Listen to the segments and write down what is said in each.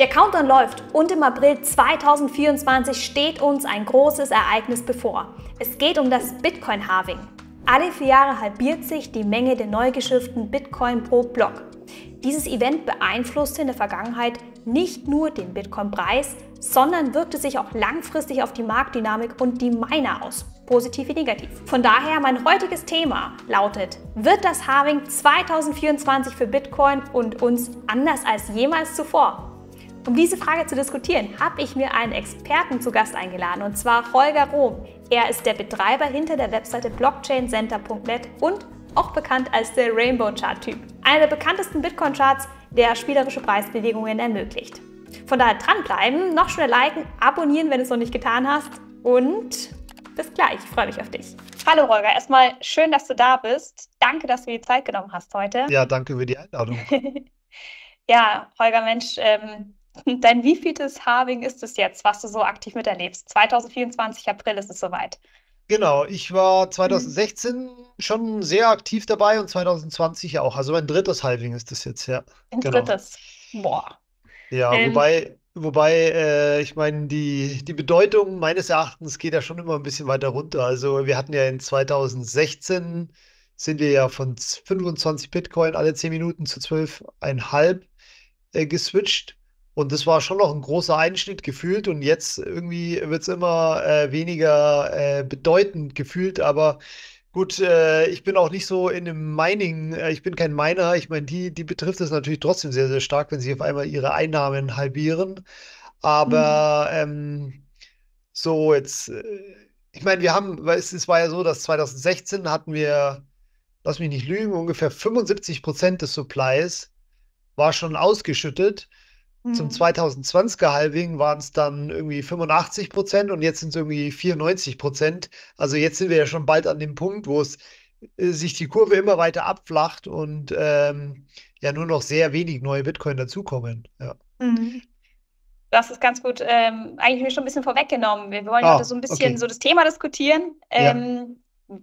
Der Countdown läuft und im April 2024 steht uns ein großes Ereignis bevor. Es geht um das Bitcoin-Halving. Alle 4 Jahre halbiert sich die Menge der neu geschifften Bitcoin pro Block. Dieses Event beeinflusste in der Vergangenheit nicht nur den Bitcoin-Preis, sondern wirkte sich auch langfristig auf die Marktdynamik und die Miner aus, positiv wie negativ. Von daher mein heutiges Thema lautet: Wird das Halving 2024 für Bitcoin und uns anders als jemals zuvor? Um diese Frage zu diskutieren, habe ich mir einen Experten zu Gast eingeladen, und zwar Holger Rohm. Er ist der Betreiber hinter der Webseite blockchaincenter.net und auch bekannt als der Rainbow Chart Typ. Einer der bekanntesten Bitcoin-Charts, der spielerische Preisbewegungen ermöglicht. Von daher dranbleiben, noch schnell liken, abonnieren, wenn du es noch nicht getan hast, und bis gleich, ich freue mich auf dich. Hallo Holger, erstmal schön, dass du da bist. Danke, dass du dir die Zeit genommen hast heute. Ja, danke für die Einladung. Ja, Holger, Mensch, dein wievieltes Halving ist es jetzt, was du so aktiv miterlebst? 2024, April ist es soweit. Genau, ich war Mhm. 2016 schon sehr aktiv dabei und 2020 auch. Also mein drittes Halving ist das jetzt, ja. Ein Genau. drittes. Boah. Ja, Ähm, wobei, ich meine, die Bedeutung meines Erachtens geht ja schon immer ein bisschen weiter runter. Also wir hatten ja in 2016 sind wir ja von 25 Bitcoin alle 10 Minuten zu 12,5 geswitcht. Und das war schon noch ein großer Einschnitt gefühlt. Und jetzt irgendwie wird es immer weniger bedeutend gefühlt. Aber gut, ich bin auch nicht so in dem Mining, ich bin kein Miner. Ich meine, die betrifft es natürlich trotzdem sehr, sehr stark, wenn sie auf einmal ihre Einnahmen halbieren. mhm. Aber so jetzt, ich meine, weil es war ja so, dass 2016 hatten wir, lass mich nicht lügen, ungefähr 75% des Supplies war schon ausgeschüttet. Zum Mhm. 2020er Halving waren es dann irgendwie 85% und jetzt sind es irgendwie 94%. Also jetzt sind wir ja schon bald an dem Punkt, wo es sich die Kurve immer weiter abflacht und ja nur noch sehr wenig neue Bitcoin dazukommen. Ja. Mhm. Das ist ganz gut, eigentlich mir schon ein bisschen vorweggenommen. Wir wollen heute so Ah, ein bisschen okay. so das Thema diskutieren, Ja.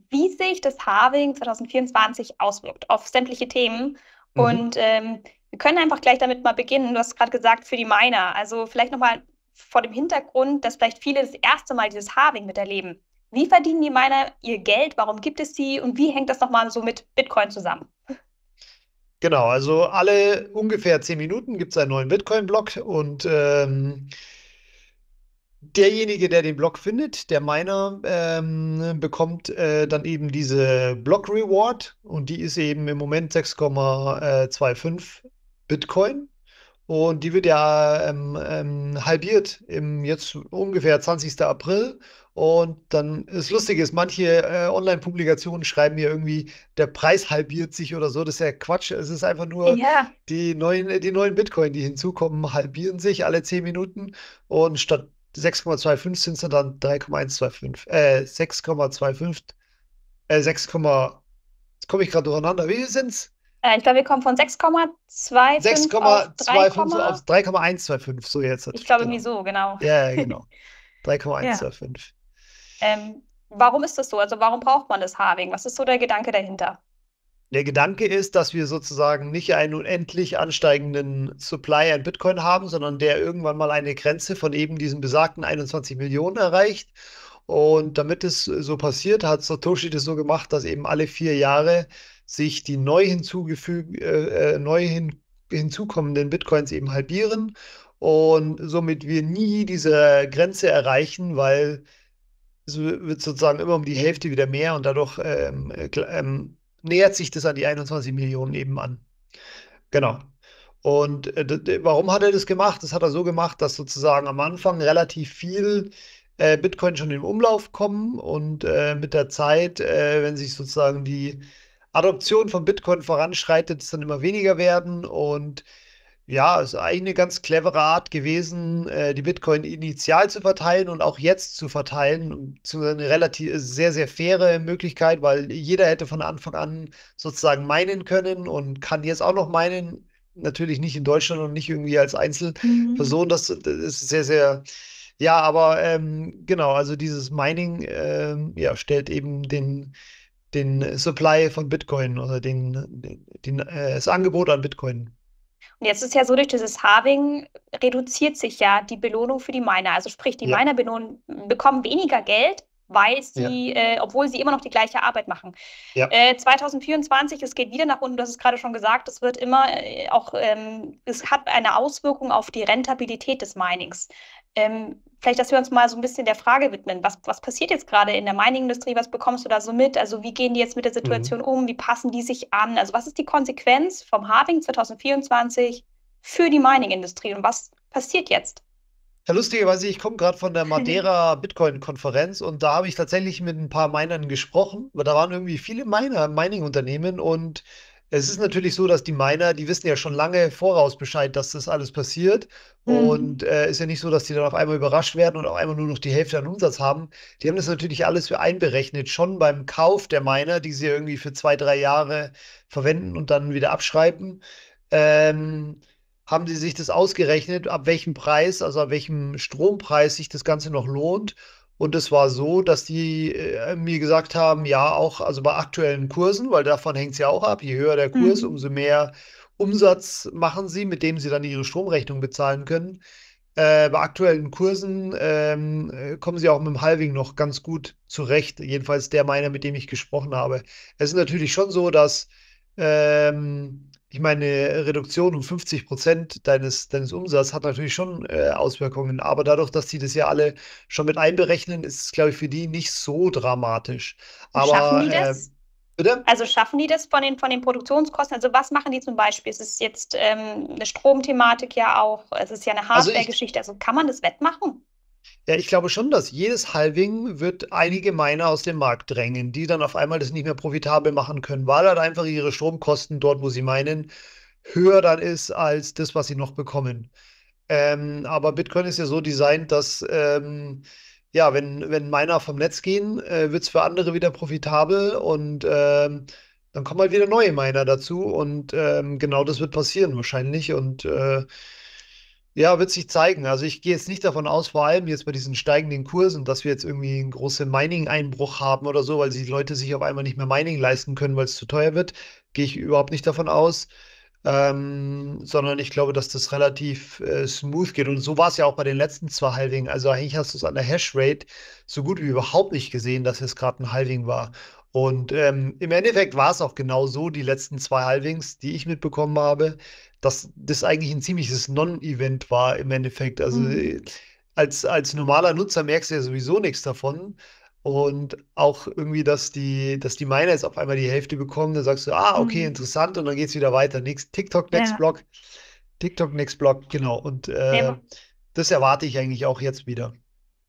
wie sich das Halving 2024 auswirkt auf sämtliche Themen. Mhm. Und wir können einfach gleich damit mal beginnen. Du hast gerade gesagt, für die Miner. Also vielleicht nochmal vor dem Hintergrund, dass vielleicht viele das erste Mal dieses Halving miterleben. Wie verdienen die Miner ihr Geld? Warum gibt es sie? Und wie hängt das nochmal so mit Bitcoin zusammen? Genau, also alle ungefähr 10 Minuten gibt es einen neuen Bitcoin-Block und derjenige, der den Block findet, der Miner, bekommt dann eben diese Block Reward und die ist eben im Moment 6,25 Bitcoin. Und die wird ja halbiert im jetzt ungefähr 20. April. Und dann das Lustige ist, manche Online-Publikationen schreiben mir irgendwie, der Preis halbiert sich oder so. Das ist ja Quatsch. Es ist einfach nur Ja, die neuen Bitcoin, die hinzukommen, halbieren sich alle 10 Minuten. Und statt 6,25 sind es dann 3,125. 6,25. 6, jetzt komme ich gerade durcheinander. Wie viel sind es? ich glaube, wir kommen von 6,25 auf 3, 6,25 auf 3,125, so ich jetzt. glaube, irgendwie Genau. so, genau. Ja, ja, genau. Ja. 3,125. Warum ist das so? Also warum braucht man das Halving? Was ist so der Gedanke dahinter? Der Gedanke ist, dass wir sozusagen nicht einen unendlich ansteigenden Supply an Bitcoin haben, sondern der irgendwann mal eine Grenze von eben diesen besagten 21 Millionen erreicht. Und damit es so passiert, hat Satoshi das so gemacht, dass eben alle 4 Jahre sich die hinzukommenden Bitcoins eben halbieren und somit wir nie diese Grenze erreichen, weil es wird sozusagen immer um die Hälfte wieder mehr und dadurch nähert sich das an die 21 Millionen eben an. Genau. Und warum hat er das gemacht? Das hat er so gemacht, dass sozusagen am Anfang relativ viel Bitcoin schon in Umlauf kommen und mit der Zeit, wenn sich sozusagen die Adoption von Bitcoin voranschreitet, es dann immer weniger werden. Und ja, es ist eigentlich eine ganz clevere Art gewesen, die Bitcoin initial zu verteilen und auch jetzt zu verteilen. Zu eine relativ sehr, sehr faire Möglichkeit, weil jeder hätte von Anfang an sozusagen meinen können und kann jetzt auch noch meinen. Natürlich nicht in Deutschland und nicht irgendwie als Mhm. Einzelperson. Das ist sehr, sehr, ja, aber genau, also dieses Mining ja, stellt eben den Supply von Bitcoin oder das Angebot an Bitcoin. Und jetzt ist ja so, durch dieses Halving reduziert sich ja die Belohnung für die Miner. Also sprich, die Ja, Miner bekommen weniger Geld, ja, obwohl sie immer noch die gleiche Arbeit machen. ja. 2024, es geht wieder nach unten, du hast es gerade schon gesagt, es wird immer es hat eine Auswirkung auf die Rentabilität des Minings. Vielleicht, dass wir uns mal so ein bisschen der Frage widmen, was passiert jetzt gerade in der Mining-Industrie, was bekommst du da so mit? Also wie gehen die jetzt mit der Mhm. Situation um? Wie passen die sich an? Also was ist die Konsequenz vom Halving 2024 für die Mining-Industrie und was passiert jetzt? Ja, lustigerweise, ich komme gerade von der Madeira Bitcoin-Konferenz und da habe ich tatsächlich mit ein paar Minern gesprochen, weil da waren irgendwie viele Miner, Mining-Unternehmen und es ist natürlich so, dass die Miner, die wissen ja schon lange voraus Bescheid, dass das alles passiert und Mhm. ist ja nicht so, dass die dann auf einmal überrascht werden und auf einmal nur noch die Hälfte an Umsatz haben. Die haben das natürlich alles für einberechnet, schon beim Kauf der Miner, die sie irgendwie für 2, 3 Jahre verwenden und dann wieder abschreiben. Ähm, Haben Sie sich das ausgerechnet, ab welchem Preis, also ab welchem Strompreis sich das Ganze noch lohnt? Und es war so, dass die mir gesagt haben, ja, auch also bei aktuellen Kursen, weil davon hängt es ja auch ab, je höher der Kurs, Mhm. umso mehr Umsatz machen sie, mit dem sie dann ihre Stromrechnung bezahlen können. Bei aktuellen Kursen kommen sie auch mit dem Halving noch ganz gut zurecht. Jedenfalls der meiner, mit dem ich gesprochen habe. Es ist natürlich schon so, dass ich meine, eine Reduktion um 50% deines Umsatzes hat natürlich schon Auswirkungen. Aber dadurch, dass die das ja alle schon mit einberechnen, ist es, glaube ich, für die nicht so dramatisch. Schaffen Aber die das? bitte? Also schaffen die das von den Produktionskosten? Also was machen die zum Beispiel? Es ist jetzt eine Stromthematik ja auch, es ist ja eine Also ich, Hardware-Geschichte. Also kann man das wettmachen? Ja, ich glaube schon, dass jedes Halving wird einige Miner aus dem Markt drängen, die dann auf einmal das nicht mehr profitabel machen können, weil halt einfach ihre Stromkosten dort, wo sie meinen, höher dann ist als das, was sie noch bekommen. Aber Bitcoin ist ja so designt, dass ja, wenn Miner vom Netz gehen, wird es für andere wieder profitabel und dann kommen halt wieder neue Miner dazu und genau das wird passieren wahrscheinlich und ja, wird sich zeigen. Also ich gehe jetzt nicht davon aus, vor allem jetzt bei diesen steigenden Kursen, dass wir jetzt irgendwie einen großen Mining-Einbruch haben oder so, weil die Leute sich auf einmal nicht mehr Mining leisten können, weil es zu teuer wird. Gehe ich überhaupt nicht davon aus. Sondern ich glaube, dass das relativ smooth geht. Und so war es ja auch bei den letzten zwei Halvingen. Also eigentlich hast du es an der Hashrate so gut wie überhaupt nicht gesehen, dass es gerade ein Halving war. Und im Endeffekt war es auch genau so, die letzten zwei Halvings, die ich mitbekommen habe, dass das eigentlich ein ziemliches Non-Event war im Endeffekt. Also Mhm. als normaler Nutzer merkst du ja sowieso nichts davon. Und auch irgendwie, dass die Miner jetzt auf einmal die Hälfte bekommen, dann sagst du, ah, okay, Mhm. interessant, und dann geht's wieder weiter. TikTok, Next Ja. Block, TikTok, Next Block, genau. Und Nee, das erwarte ich eigentlich auch jetzt wieder.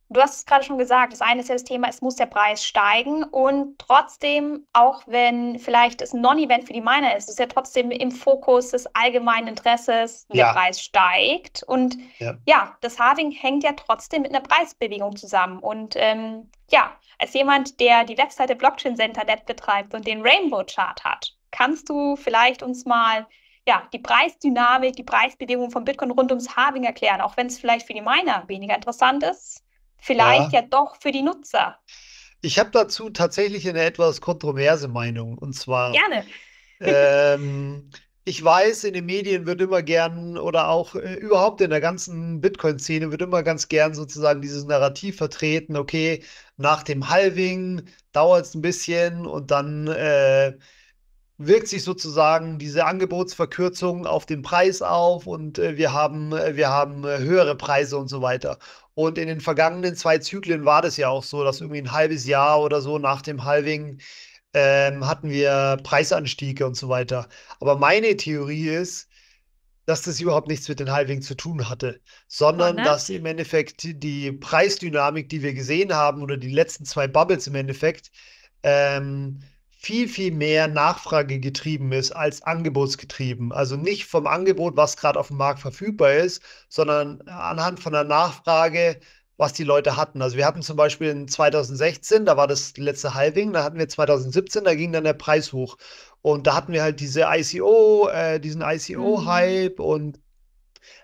du hast es gerade schon gesagt, das eine ist ja das Thema, es muss der Preis steigen und trotzdem, auch wenn vielleicht es ein Non-Event für die Miner ist, ist ja trotzdem im Fokus des allgemeinen Interesses, der Ja, Preis steigt und ja. ja, das Halving hängt ja trotzdem mit einer Preisbewegung zusammen und ja, als jemand, der die Webseite Blockchain Center.net betreibt und den Rainbow Chart hat, kannst du vielleicht uns mal ja, die Preisdynamik, die Preisbewegung von Bitcoin rund ums Halving erklären, auch wenn es vielleicht für die Miner weniger interessant ist? Vielleicht Ja. ja doch für die Nutzer. Ich habe dazu tatsächlich eine etwas kontroverse Meinung. Und zwar, Gerne. ähm, ich weiß, in den Medien wird immer gern oder auch überhaupt in der ganzen Bitcoin-Szene wird immer ganz gern sozusagen dieses Narrativ vertreten, okay, nach dem Halving dauert es ein bisschen und dann wirkt sich sozusagen diese Angebotsverkürzung auf den Preis auf und wir haben höhere Preise und so weiter. Und in den vergangenen zwei Zyklen war das ja auch so, dass irgendwie ein halbes Jahr oder so nach dem Halving hatten wir Preisanstiege und so weiter. Aber meine Theorie ist, dass das überhaupt nichts mit den Halving zu tun hatte, sondern Sondern? dass im Endeffekt die Preisdynamik, die wir gesehen haben, oder die letzten zwei Bubbles im Endeffekt, ähm, viel, viel mehr Nachfrage getrieben ist als angebotsgetrieben. Also nicht vom Angebot, was gerade auf dem Markt verfügbar ist, sondern anhand von der Nachfrage, was die Leute hatten. Also wir hatten zum Beispiel in 2016, da war das letzte Halving, da hatten wir 2017, da ging dann der Preis hoch. Und da hatten wir halt diesen Mhm. ICO-Hype und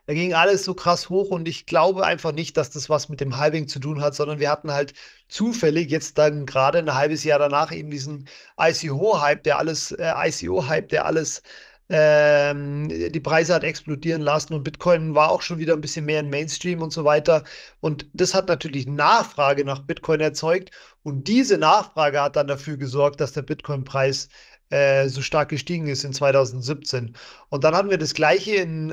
da ging alles so krass hoch und ich glaube einfach nicht, dass das was mit dem Halving zu tun hat, sondern wir hatten halt zufällig jetzt dann gerade ein halbes Jahr danach eben diesen ICO-Hype, der alles Die Preise hat explodieren lassen und Bitcoin war auch schon wieder ein bisschen mehr im Mainstream und so weiter. Und das hat natürlich Nachfrage nach Bitcoin erzeugt. Und diese Nachfrage hat dann dafür gesorgt, dass der Bitcoin-Preis so stark gestiegen ist in 2017. Und dann hatten wir das Gleiche in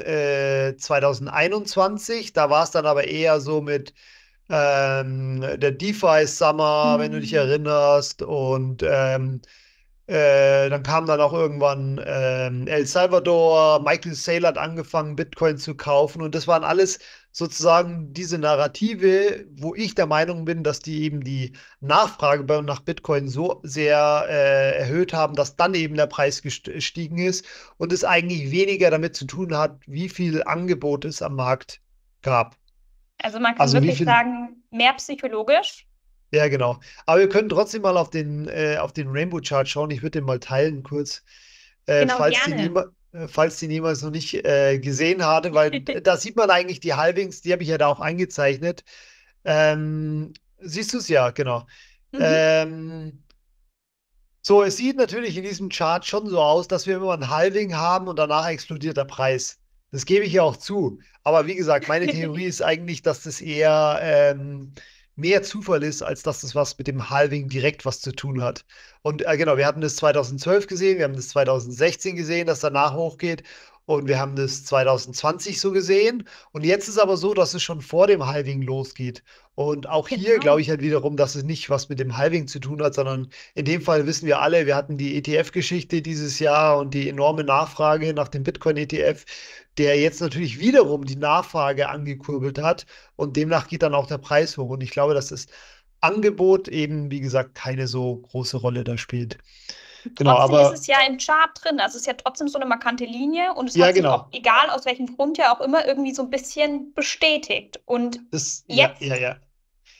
2021. Da war es dann aber eher so mit der DeFi Summer, wenn du dich Hm. erinnerst. Und dann kam dann auch irgendwann El Salvador, Michael Saylor hat angefangen, Bitcoin zu kaufen. Und das waren alles sozusagen diese Narrative, wo ich der Meinung bin, dass die eben die Nachfrage nach Bitcoin so sehr erhöht haben, dass dann eben der Preis gestiegen ist und es eigentlich weniger damit zu tun hat, wie viel Angebot es am Markt gab. Also man kann Also wie wirklich viel. sagen, mehr psychologisch. Ja, genau. Aber wir können trotzdem mal auf den Rainbow Chart schauen. Ich würde den mal teilen kurz, Genau, gerne. falls die niemals noch nicht gesehen hatte, weil da sieht man eigentlich die Halvings, die habe ich ja da auch eingezeichnet. Siehst du es ja, genau. Mhm. Ähm, so, es sieht natürlich in diesem Chart schon so aus, dass wir immer ein Halving haben und danach explodiert der Preis. Das gebe ich ja auch zu. Aber wie gesagt, meine Theorie ist eigentlich, dass das eher mehr Zufall ist, als dass das was mit dem Halving direkt was zu tun hat. Und genau, wir hatten das 2012 gesehen, wir haben das 2016 gesehen, dass danach hochgeht. Und wir haben das 2020 so gesehen. Und jetzt ist aber so, dass es schon vor dem Halving losgeht. Und auch hier glaube Genau. ich halt wiederum, dass es nicht was mit dem Halving zu tun hat, sondern in dem Fall wissen wir alle, wir hatten die ETF-Geschichte dieses Jahr und die enorme Nachfrage nach dem Bitcoin-ETF, der jetzt natürlich wiederum die Nachfrage angekurbelt hat und demnach geht dann auch der Preis hoch. Und ich glaube, dass das Angebot eben, wie gesagt, keine so große Rolle da spielt. Genau, Trotzdem ist aber es ja im Chart drin. Also es ist ja trotzdem so eine markante Linie und es ja, hat sich auch, genau. egal aus welchem Grund ja auch immer, irgendwie so ein bisschen bestätigt. Und Ja, ja, ja.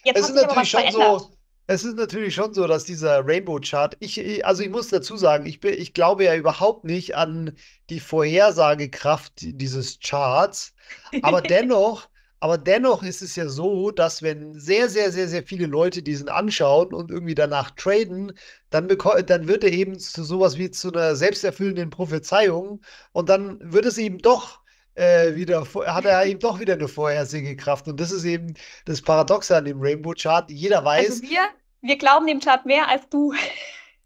jetzt Es hat ist sich aber natürlich was schon verändert. so, es ist natürlich schon so, dass dieser Rainbow Chart, also ich muss dazu sagen, ich glaube ja überhaupt nicht an die Vorhersagekraft dieses Charts, aber dennoch, aber dennoch ist es ja so, dass wenn sehr, sehr, sehr, sehr viele Leute diesen anschauen und irgendwie danach traden, dann wird er eben zu sowas wie zu einer selbsterfüllenden Prophezeiung und dann wird es eben doch hat er eben doch wieder eine Vorhersagekraft. Und das ist eben das Paradoxe an dem Rainbow Chart. Jeder Also weiß, wir glauben dem Chart mehr als du.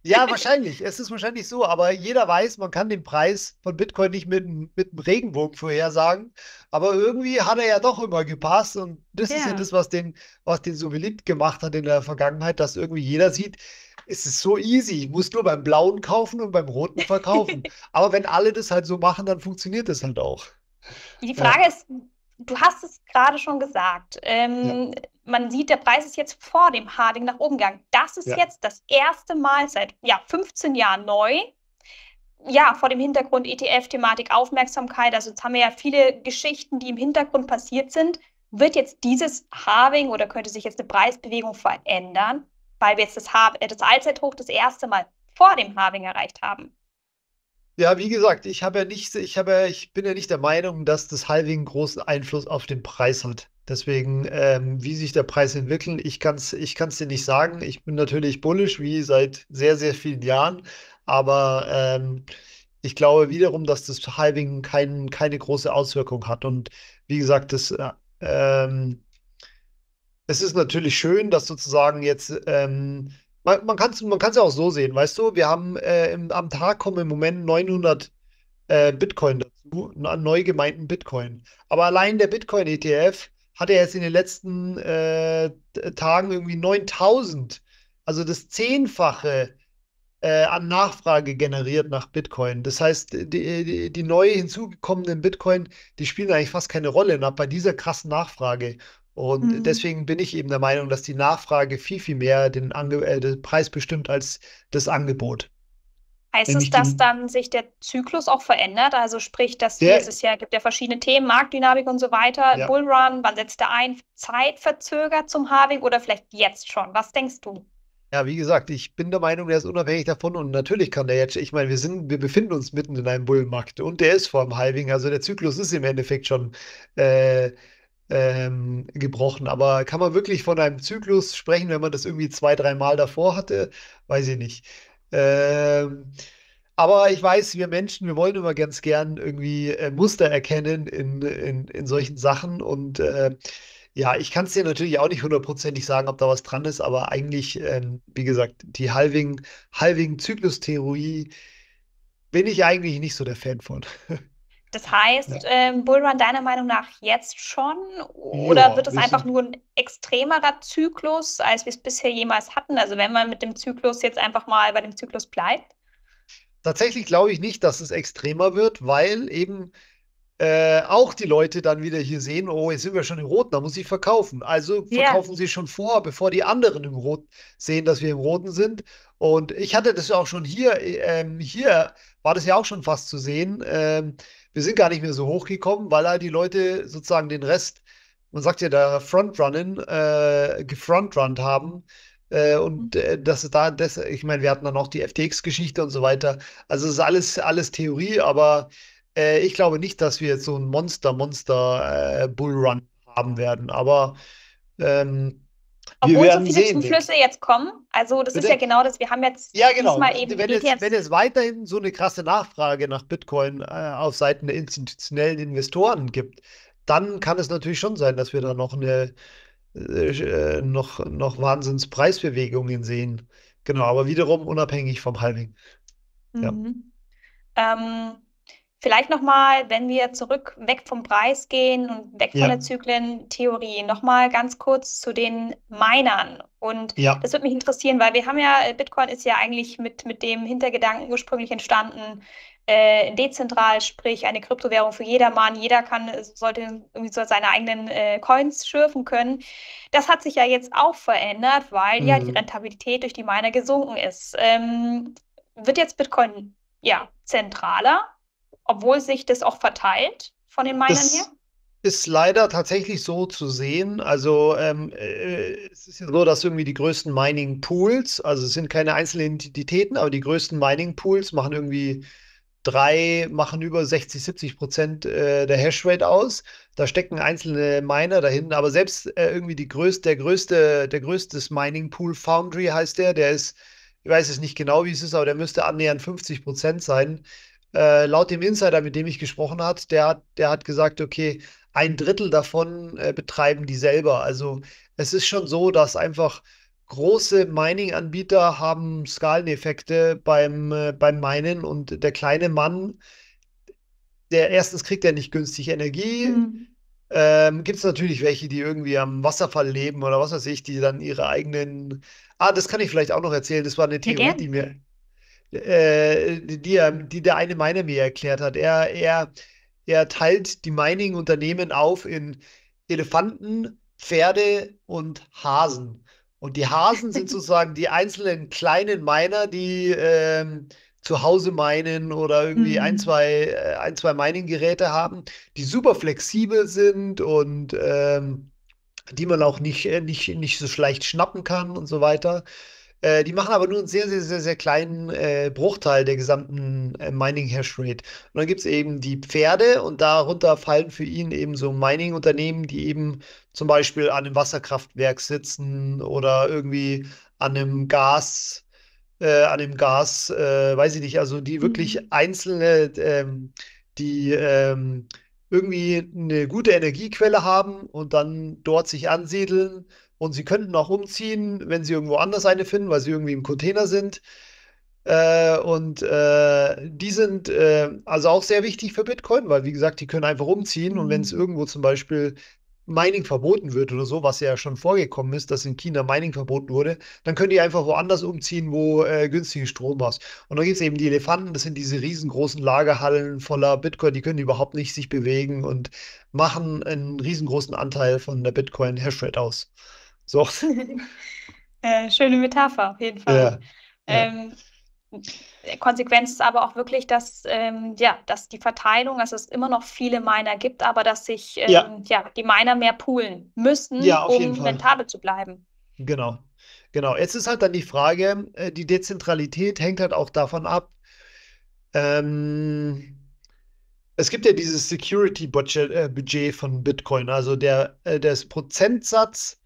ja, wahrscheinlich, es ist wahrscheinlich so, aber jeder weiß, man kann den Preis von Bitcoin nicht mit einem Regenbogen vorhersagen. Aber irgendwie hat er ja doch immer gepasst. Und das ist ja Ja. das, was den so beliebt gemacht hat in der Vergangenheit, dass irgendwie jeder sieht, es ist so easy. Ich muss nur beim Blauen kaufen und beim Roten verkaufen. Aber wenn alle das halt so machen, dann funktioniert das halt auch. Die Ja, Frage ist, du hast es gerade schon gesagt, ja, man sieht, der Preis ist jetzt vor dem Harding nach oben gegangen. Das ist ja. jetzt das erste Mal seit 15 Jahren neu. Ja, vor dem Hintergrund ETF-Thematik Aufmerksamkeit. Also jetzt haben wir ja viele Geschichten, die im Hintergrund passiert sind. Wird jetzt dieses Halving oder könnte sich jetzt eine Preisbewegung verändern, weil wir jetzt das Allzeithoch das erste Mal vor dem Halving erreicht haben? Ja, wie gesagt, ich bin ja nicht der Meinung, dass das Halving großen Einfluss auf den Preis hat. Deswegen, wie sich der Preis entwickelt, ich kann's dir nicht sagen. Ich bin natürlich bullish, wie seit sehr, sehr vielen Jahren, aber ich glaube wiederum, dass das Halving keine große Auswirkung hat. Und wie gesagt, es ist natürlich schön, dass sozusagen jetzt, man kann's ja auch so sehen, weißt du, wir haben am Tag kommen im Moment 900 Bitcoin dazu, an neu gemeinten Bitcoin. Aber allein der Bitcoin-ETF hat er jetzt in den letzten Tagen irgendwie 9000, also das Zehnfache an Nachfrage generiert nach Bitcoin. Das heißt, die neu hinzugekommenen Bitcoin, die spielen eigentlich fast keine Rolle bei dieser krassen Nachfrage. Und Hm. deswegen bin ich eben der Meinung, dass die Nachfrage viel, viel mehr den Preis bestimmt als das Angebot. Heißt es, Nämlich dass die, dann sich der Zyklus auch verändert? Also sprich, dass wir, es der, ist ja, gibt ja verschiedene Themen, Marktdynamik und so weiter, ja. Bullrun, wann setzt der ein? Zeitverzögert zum Halving oder vielleicht jetzt schon? Was denkst du? Ja, wie gesagt, ich bin der Meinung, der ist unabhängig davon und natürlich kann der jetzt, ich meine, wir befinden uns mitten in einem Bullenmarkt und der ist vor dem Halving, also der Zyklus ist im Endeffekt schon äh, gebrochen. Aber kann man wirklich von einem Zyklus sprechen, wenn man das irgendwie zwei, dreimal davor hatte? Weiß ich nicht. Ähm, Aber ich weiß, wir Menschen, wir wollen immer ganz gern irgendwie Muster erkennen in solchen Sachen. Und ja, ich kann es dir natürlich auch nicht hundertprozentig sagen, ob da was dran ist, aber eigentlich, wie gesagt, die Halving-Zyklus-Theorie bin ich eigentlich nicht so der Fan von. Das heißt, Ja, Bullrun deiner Meinung nach jetzt schon oder ja, wird es wir einfach sind nur ein extremerer Zyklus, als wir es bisher jemals hatten? Also wenn man mit dem Zyklus jetzt einfach mal bei dem Zyklus bleibt? tatsächlich glaube ich nicht, dass es extremer wird, weil eben auch die Leute dann wieder hier sehen, oh, jetzt sind wir schon im Roten, da muss ich verkaufen. Also Ja. verkaufen sie schon vor, bevor die anderen im Rot sehen, dass wir im Roten sind. Und ich hatte das ja auch schon hier war das ja auch schon fast zu sehen. Wir sind gar nicht mehr so hochgekommen, weil halt die Leute sozusagen den Rest, man sagt ja da gefrontrunnt haben. Das ist ich meine, wir hatten dann auch die FTX-Geschichte und so weiter. Also es ist alles Theorie, aber ich glaube nicht, dass wir jetzt so einen Bullrun haben werden, aber ähm, wir Obwohl so werden viele sehen, denke Zuflüsse ich. jetzt kommen. Also das ist ja Bitte? genau das. Wir haben jetzt Ja, genau. diesmal eben Wenn ETFs. es weiterhin so eine krasse Nachfrage nach Bitcoin auf Seiten der institutionellen Investoren gibt, dann kann es natürlich schon sein, dass wir da noch Wahnsinnspreisbewegungen sehen. Genau, aber wiederum unabhängig vom Halving. Ja. Mhm. Ähm, Vielleicht nochmal, wenn wir zurück weg vom Preis gehen und weg von Ja, der Zyklentheorie, nochmal ganz kurz zu den Minern. Und ja. das würde mich interessieren, weil wir haben ja, Bitcoin ist ja eigentlich mit dem Hintergedanken ursprünglich entstanden, dezentral, sprich eine Kryptowährung für jedermann. Jeder sollte irgendwie so seine eigenen Coins schürfen können. Das hat sich ja jetzt auch verändert, weil ja die Mhm. Rentabilität durch die Miner gesunken ist. Wird jetzt Bitcoin ja zentraler? Obwohl sich das auch verteilt von den Minern her? Das ist leider tatsächlich so zu sehen. Also es ist ja so, dass irgendwie die größten Mining Pools, also es sind keine einzelnen Entitäten, aber die größten Mining Pools machen über 60, 70% der Hashrate aus. Da stecken einzelne Miner dahinten, aber selbst irgendwie der größte Mining Pool Foundry heißt der ist, ich weiß es nicht genau, wie es ist, aber der müsste annähernd 50% sein. Laut dem Insider, mit dem ich gesprochen habe, der hat gesagt, okay, ein Drittel davon betreiben die selber. Also es ist schon so, dass einfach große Mining-Anbieter haben Skaleneffekte beim Minen und der kleine Mann, der erstens kriegt er nicht günstig Energie. Mhm. Gibt es natürlich welche, die irgendwie am Wasserfall leben oder was weiß ich, die dann ihre eigenen. Ah, das kann ich vielleicht auch noch erzählen. Das war eine Ja, Theorie, gern. die der eine Miner mir erklärt hat. Er teilt die Mining-Unternehmen auf in Elefanten, Pferde und Hasen. Und die Hasen sind sozusagen die einzelnen kleinen Miner, die zu Hause minen oder irgendwie Mhm. ein, zwei Mining-Geräte haben, die super flexibel sind und die man auch nicht so leicht schnappen kann und so weiter. Die machen aber nur einen sehr, sehr, sehr, sehr kleinen Bruchteil der gesamten Mining-Hash-Rate. Und dann gibt es eben die Pferde und darunter fallen für ihn eben so Mining-Unternehmen, die eben zum Beispiel an einem Wasserkraftwerk sitzen oder irgendwie an einem weiß ich nicht, also die Mhm. wirklich die irgendwie eine gute Energiequelle haben und dann dort sich ansiedeln. Und sie könnten auch umziehen, wenn sie irgendwo anders eine finden, weil sie irgendwie im Container sind. Die sind also auch sehr wichtig für Bitcoin, weil wie gesagt, die können einfach umziehen und wenn es Mhm. irgendwo zum Beispiel Mining verboten wird oder so, was ja schon vorgekommen ist, dass in China Mining verboten wurde, dann können die einfach woanders umziehen, wo günstigen Strom hast. Und dann gibt es eben die Elefanten, das sind diese riesengroßen Lagerhallen voller Bitcoin, die können überhaupt nicht sich bewegen und machen einen riesengroßen Anteil von der Bitcoin-Hashrate aus. So, Schöne Metapher, auf jeden Fall. ja, ja. Ähm, Konsequenz ist aber auch wirklich, dass, ja, dass die Verteilung, dass es immer noch viele Miner gibt, aber dass sich Ja, ja, die Miner mehr poolen müssen, ja, auf jeden um Fall. rentabel zu bleiben. Genau. Genau. Jetzt ist halt dann die Frage, die Dezentralität hängt halt auch davon ab. Ähm, Es gibt ja dieses Budget von Bitcoin, also das Prozentsatz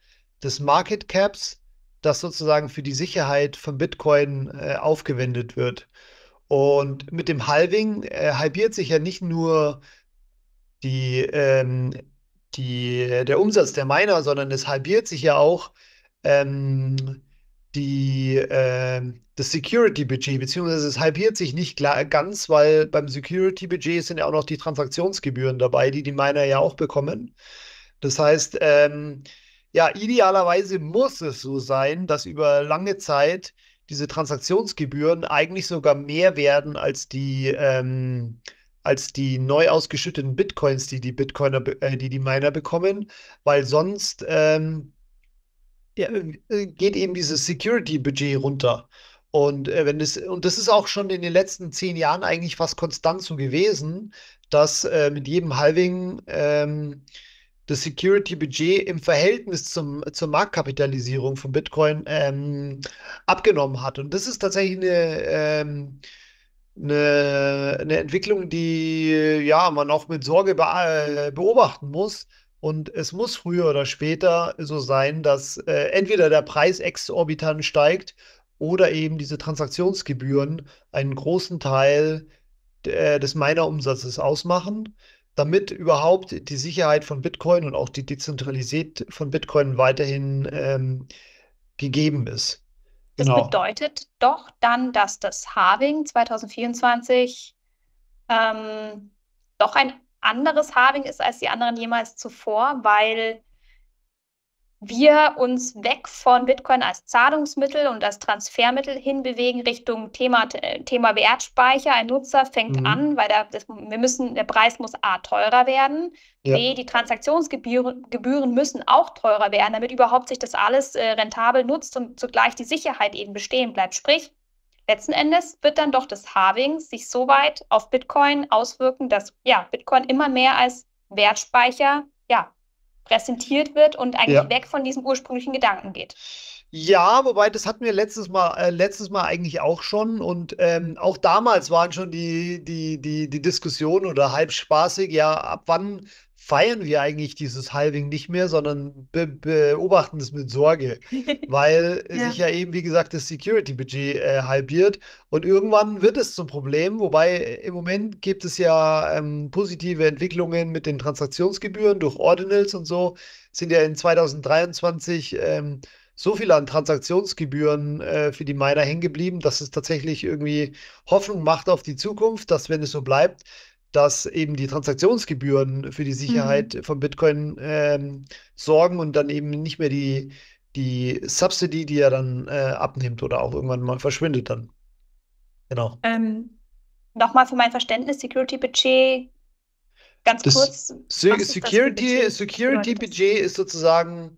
des Market Caps, das sozusagen für die Sicherheit von Bitcoin aufgewendet wird. Und mit dem Halving halbiert sich ja nicht nur die, der Umsatz der Miner, sondern es halbiert sich ja auch ähm, das Security-Budget, beziehungsweise es halbiert sich nicht ganz, weil beim Security-Budget sind ja auch noch die Transaktionsgebühren dabei, die die Miner ja auch bekommen. Das heißt, ja, idealerweise muss es so sein, dass über lange Zeit diese Transaktionsgebühren eigentlich sogar mehr werden als die neu ausgeschütteten Bitcoins, die die Miner bekommen, weil sonst ja, geht eben dieses Security-Budget runter. Und das ist auch schon in den letzten 10 Jahren eigentlich fast konstant so gewesen, dass mit jedem Halving das Security-Budget im Verhältnis zur Marktkapitalisierung von Bitcoin abgenommen hat. Und das ist tatsächlich eine Entwicklung, die ja man auch mit Sorge beobachten muss. Und es muss früher oder später so sein, dass entweder der Preis exorbitant steigt oder eben diese Transaktionsgebühren einen großen Teil des Miner-Umsatzes ausmachen, damit überhaupt die Sicherheit von Bitcoin und auch die Dezentralität von Bitcoin weiterhin gegeben ist. Das Genau. bedeutet doch dann, dass das Halving 2024 doch ein anderes Halving ist als die anderen jemals zuvor, weil wir uns weg von Bitcoin als Zahlungsmittel und als Transfermittel hinbewegen Richtung Thema Wertspeicher. Ein Nutzer fängt Mhm. an, weil der Preis muss A teurer werden, Ja, B, die Transaktionsgebühren müssen auch teurer werden, damit überhaupt sich das alles rentabel nutzt und zugleich die Sicherheit eben bestehen bleibt. Sprich, letzten Endes wird dann doch das Halving sich so weit auf Bitcoin auswirken, dass ja, Bitcoin immer mehr als Wertspeicher ja, präsentiert wird und eigentlich ja. weg von diesem ursprünglichen Gedanken geht. Ja, wobei das hatten wir letztes Mal eigentlich auch schon und auch damals waren schon die Diskussionen oder halb spaßig, ja, ab wann feiern wir eigentlich dieses Halving nicht mehr, sondern beobachten es mit Sorge, weil sich Ja. ja eben, wie gesagt, das Security-Budget halbiert und irgendwann wird es zum Problem, wobei im Moment gibt es ja positive Entwicklungen mit den Transaktionsgebühren durch Ordinals und so, sind ja in 2023 so viel an Transaktionsgebühren für die Miner hängen geblieben, dass es tatsächlich irgendwie Hoffnung macht auf die Zukunft, dass wenn es so bleibt, dass eben die Transaktionsgebühren für die Mhm. Sicherheit von Bitcoin sorgen und dann eben nicht mehr die Subsidy, die er dann abnimmt oder auch irgendwann mal verschwindet dann. Genau. Ähm, Nochmal für mein Verständnis, Security Budget, ganz Das kurz, was ist das für ein Budget? Was Security bedeutet das? Budget ist sozusagen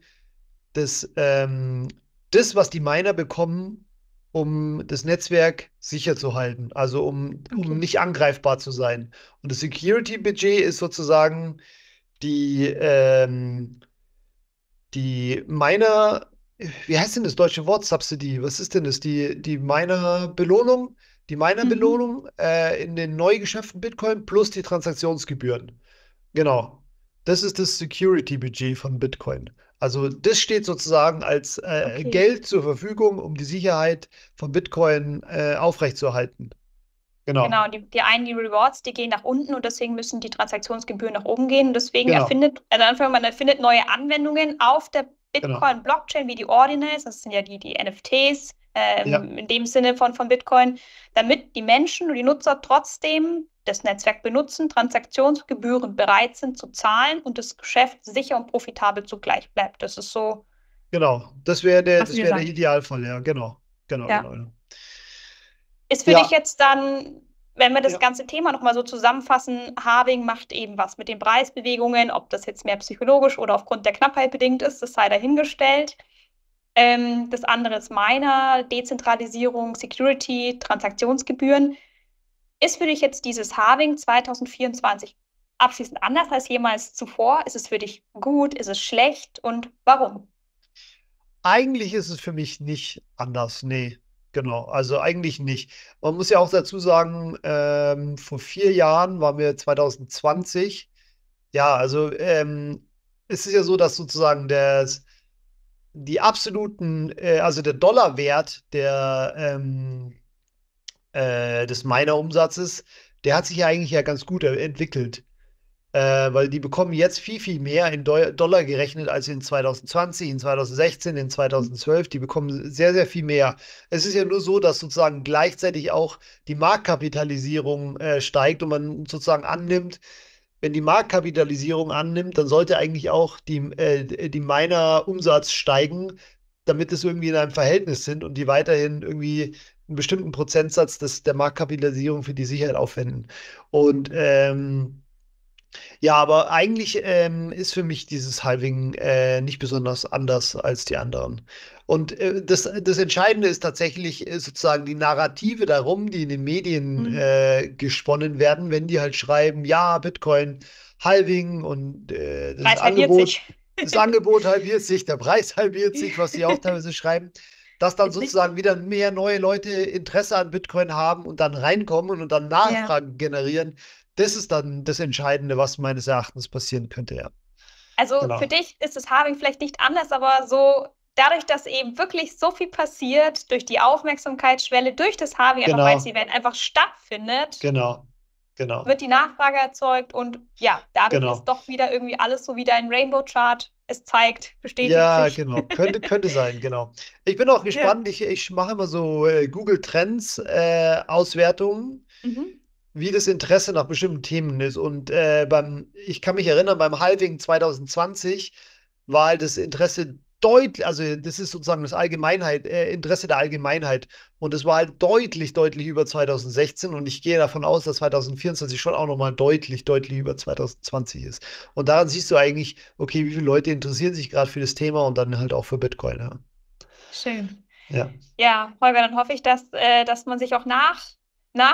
das, das, was die Miner bekommen, um das Netzwerk sicher zu halten, also um Okay. nicht angreifbar zu sein. Und das Security Budget ist sozusagen die, die Miner, wie heißt denn das deutsche Wort Subsidy? Was ist denn das? Die Miner-Belohnung? Die Mhm. Miner-Belohnung in den neu geschöpften Bitcoin plus die Transaktionsgebühren. Genau. Das ist das Security-Budget von Bitcoin. Also das steht sozusagen als Okay. Geld zur Verfügung, um die Sicherheit von Bitcoin aufrechtzuerhalten. Genau. Genau, die Rewards, die gehen nach unten und deswegen müssen die Transaktionsgebühren nach oben gehen. Und deswegen Genau. man erfindet neue Anwendungen auf der Genau. Bitcoin-Blockchain wie die Ordinals, das sind ja die NFTs, Ja, in dem Sinne von Bitcoin, damit die Menschen und die Nutzer trotzdem das Netzwerk benutzen, Transaktionsgebühren bereit sind zu zahlen und das Geschäft sicher und profitabel zugleich bleibt. Das ist so, genau. was Das wir wäre der sagen. Idealfall, ja, genau. Genau, Ja. genau. Ja, Ist für dich ja. jetzt dann, wenn wir das Ja. ganze Thema nochmal so zusammenfassen, Halving macht eben was mit den Preisbewegungen, ob das jetzt mehr psychologisch oder aufgrund der Knappheit bedingt ist, das sei dahingestellt. Das andere ist Miner, Dezentralisierung, Security, Transaktionsgebühren. Ist für dich jetzt dieses Halving 2024 abschließend anders als jemals zuvor? Ist es für dich gut? Ist es schlecht? Und warum? Eigentlich ist es für mich nicht anders. Nee, genau. Also eigentlich nicht. Man muss ja auch dazu sagen, vor 4 Jahren waren wir 2020. Ja, also es ist ja so, dass sozusagen die absoluten, also der Dollarwert des Miner-Umsatzes, der hat sich ja eigentlich ja ganz gut entwickelt. Weil die bekommen jetzt viel, viel mehr in Dollar gerechnet als in 2020, in 2016, in 2012. Die bekommen sehr, sehr viel mehr. Es ist ja nur so, dass sozusagen gleichzeitig auch die Marktkapitalisierung steigt und man sozusagen annimmt, wenn die Marktkapitalisierung annimmt, dann sollte eigentlich auch die Miner-Umsatz steigen, damit es irgendwie in einem Verhältnis sind und die weiterhin irgendwie einen bestimmten Prozentsatz der Marktkapitalisierung für die Sicherheit aufwenden. Und ja, aber eigentlich ist für mich dieses Halving nicht besonders anders als die anderen. Und das Entscheidende ist tatsächlich sozusagen die Narrative darum, die in den Medien Mhm. gesponnen werden, wenn die halt schreiben, ja, Bitcoin Halving und Preis halbiert sich. das Angebot halbiert sich, der Preis halbiert sich, was sie auch teilweise schreiben, dass dann Ist nicht so. sozusagen wieder mehr neue Leute Interesse an Bitcoin haben und dann reinkommen und dann Ja. Nachfragen generieren. Das ist dann das Entscheidende, was meines Erachtens passieren könnte, ja. Also für Genau. dich ist das Halving vielleicht nicht anders, aber so dadurch, dass eben wirklich so viel passiert, durch die Aufmerksamkeitsschwelle, durch das Halving, einfach weil das Genau, Event einfach stattfindet, genau, genau, wird die Nachfrage erzeugt und ja, dadurch ist genau. doch wieder irgendwie alles so wie dein Rainbow Chart es zeigt, bestätigt Ja, sich. genau. Könnte sein, genau. Ich bin auch Ja. gespannt. Ich mache immer so Google Trends Auswertungen, Mhm. wie das Interesse nach bestimmten Themen ist. Und ich kann mich erinnern, beim Halving 2020 war halt das Interesse deutlich, also das ist sozusagen Interesse der Allgemeinheit. Und es war halt deutlich, deutlich über 2016. Und ich gehe davon aus, dass 2024 schon auch nochmal deutlich, deutlich über 2020 ist. Und daran siehst du eigentlich, okay, wie viele Leute interessieren sich gerade für das Thema und dann halt auch für Bitcoin. Ja. Schön. Ja. Ja, Holger, dann hoffe ich, dass man sich auch nach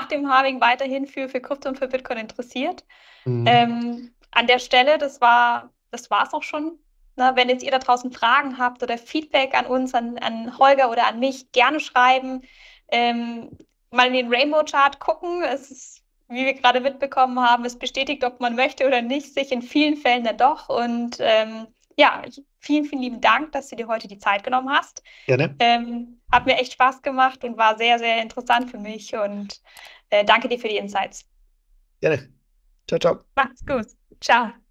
dem Halving weiterhin für Krypto und für Bitcoin interessiert. Mhm. An der Stelle, das war's auch schon. Na, wenn jetzt ihr da draußen Fragen habt oder Feedback an uns, an Holger oder an mich, gerne schreiben. Mal in den Rainbow Chart gucken. Es ist, wie wir gerade mitbekommen haben, es bestätigt, ob man möchte oder nicht, sich in vielen Fällen dann doch. Und ja, vielen, vielen lieben Dank, dass du dir heute die Zeit genommen hast. Gerne. Hat mir echt Spaß gemacht und war sehr, sehr interessant für mich. Und danke dir für die Insights. Gerne. Ciao, ciao. Macht's gut. Ciao.